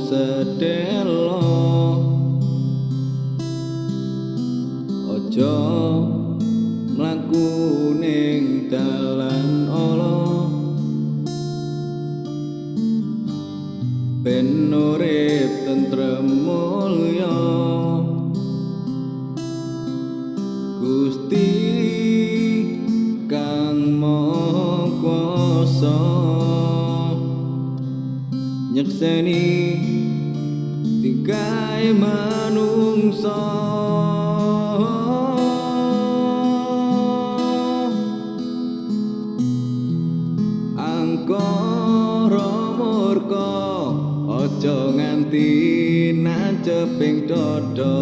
sedelo ojo mlaku ning dalan ala ben urip tentrem mulya Gusti kang maha kuwasa nyekseni tingkae manungsa angkara murka aja nganti naceping dada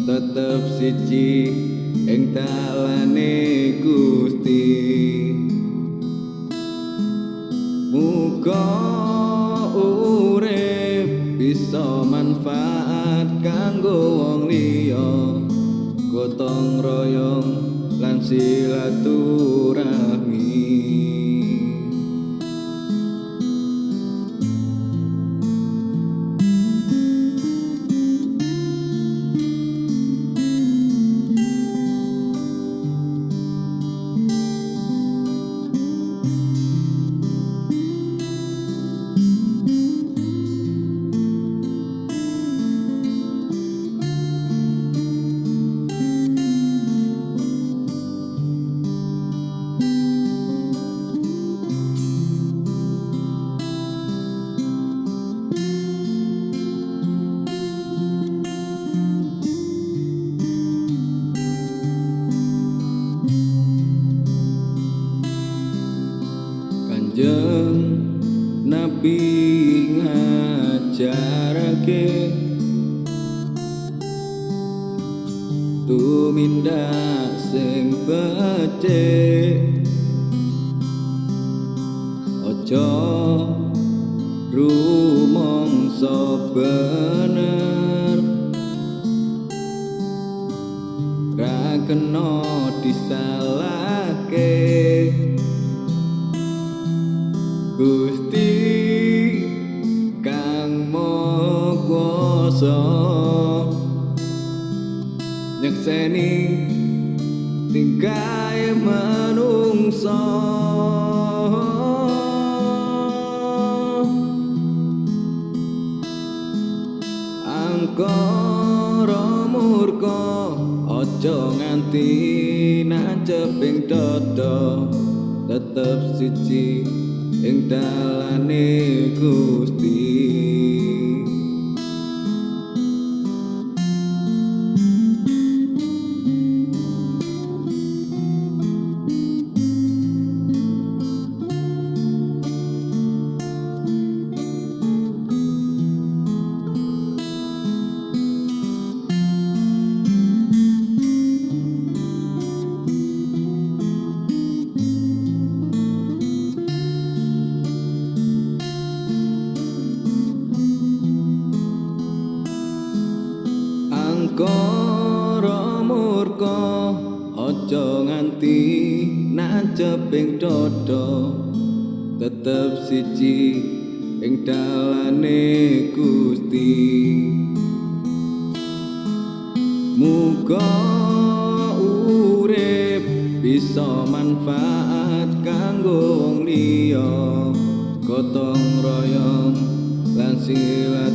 tetep siji ing dalane Gusti muga urip bisa manfaat kanggo wong liya gotong royong lan silaturahmi Kanjeng Nabi ngajarake tumindak sing becik aja rumangsa bener ra kena disalahke Gusti kang maha kuwasa nyekseni tingkae manungsa angkara murka aja nganti naceping dada tetep siji ing dalane Gusti angkara murka aja nganti naceping dada tetep siji ing dalane Gusti muga urip bisa manfaat kanggo wong liya gotong royong lan silaturahmi